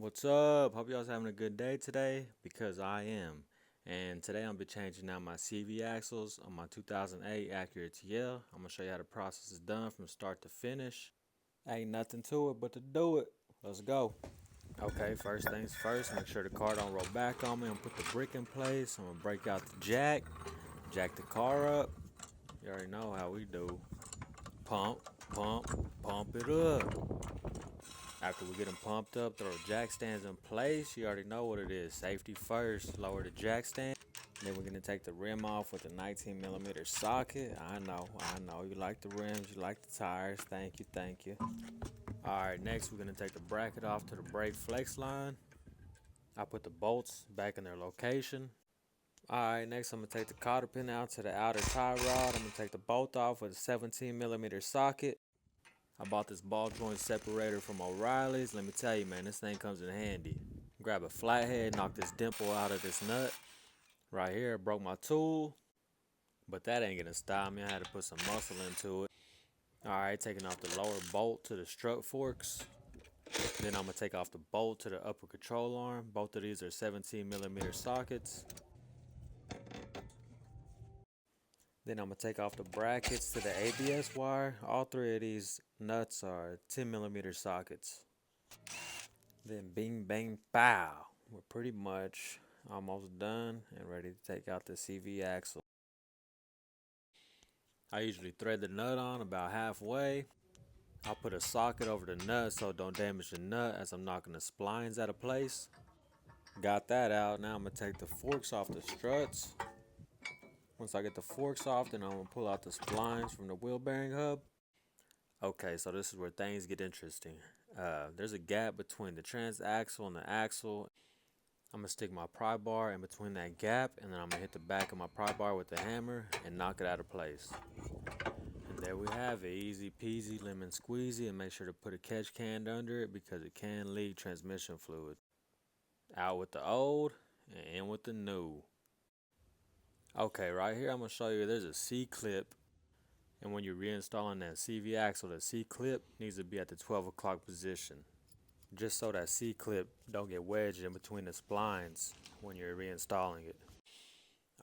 What's up? Hope y'all's having a good day today because I am. And today I'm be changing out my CV axles on my 2008 Acura TL. I'm gonna show you how the process is done from start to finish. Ain't nothing to it but to do it. Let's go. Okay, first things first, make sure the car don't roll back on me. I'm gonna put the brick in place. I'm gonna break out the jack the car up. You already know how we do. Pump, pump it up. After we get them pumped up, throw the jack stands in place. You already know what it is. Safety first, lower the jack stand. Then we're gonna take the rim off with a 19mm socket. I know. You like the rims, you like the tires. Thank you. Alright, next we're gonna take the bracket off to the brake flex line. I put the bolts back in their location. Alright, next I'm gonna take the cotter pin out to the outer tie rod. I'm gonna take the bolt off with a 17mm socket. I bought this ball joint separator from O'Reilly's. Let me tell you, man, this thing comes in handy. Grab a flathead, knock this dimple out of this nut. Right here, broke my tool, but that ain't gonna stop me. I had to put some muscle into it. Alright, taking off the lower bolt to the strut forks. Then I'm gonna take off the bolt to the upper control arm. Both of these are 17mm sockets. Then I'm gonna take off the brackets to the ABS wire. All three of these nuts are 10mm sockets. Then bing bang pow. We're pretty much almost done and ready to take out the CV axle. I usually thread the nut on about halfway. I'll put a socket over the nut so it don't damage the nut as I'm knocking the splines out of place. Got that out. Now I'm gonna take the forks off the struts. Once I get the forks off, then I'm gonna pull out the splines from the wheel bearing hub. Okay, so this is where things get interesting. There's a gap between the transaxle and the axle. I'm gonna stick my pry bar in between that gap, and then I'm gonna hit the back of my pry bar with the hammer and knock it out of place. And there we have it, easy peasy lemon squeezy. And make sure to put a catch can under it because it can leak transmission fluid. Out with the old and in with the new. Okay, right here I'm gonna show you there's a C-clip, and when you're reinstalling that CV axle, the C-clip needs to be at the 12 o'clock position, just so that C-clip don't get wedged in between the splines when you're reinstalling it.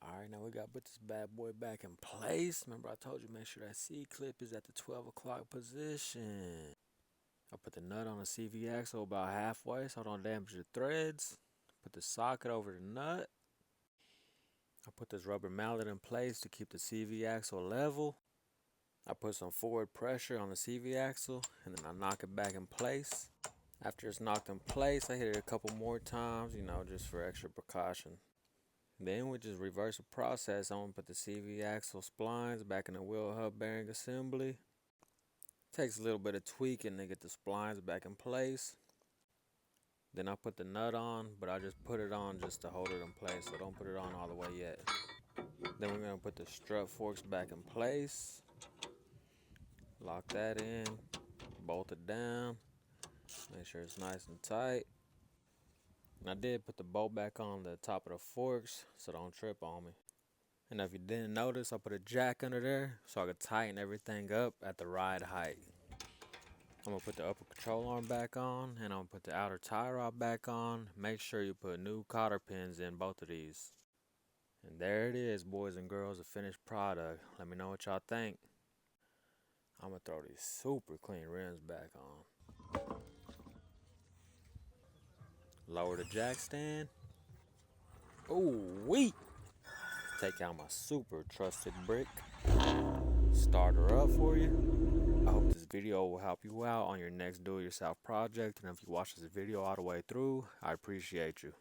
Alright, now we gotta put this bad boy back in place. Remember I told you make sure that C-clip is at the 12 o'clock position. I put the nut on the CV axle about halfway so I don't damage the threads. Put the socket over the nut. I put this rubber mallet in place to keep the CV axle level. I put some forward pressure on the CV axle and then I knock it back in place. After it's knocked in place, I hit it a couple more times, just for extra precaution. Then we just reverse the process. I'm gonna put the CV axle splines back in the wheel hub bearing assembly. Takes a little bit of tweaking to get the splines back in place. Then I put the nut on, but I just put it on just to hold it in place, so don't put it on all the way yet. Then we're gonna put the strut forks back in place. Lock that in, bolt it down, make sure it's nice and tight. And I did put the bolt back on the top of the forks, so don't trip on me. And if you didn't notice, I put a jack under there so I could tighten everything up at the right height. I'm gonna put the upper control arm back on, and I'm gonna put the outer tie rod back on. Make sure you put new cotter pins in both of these. And there it is, boys and girls, a finished product. Let me know what y'all think. I'm gonna throw these super clean rims back on. Lower the jack stand. Ooh wee! Take out my super trusted brick. Start her up for you. I hope this video will help you out on your next do-it-yourself project. And if you watch this video all the way through, I appreciate you.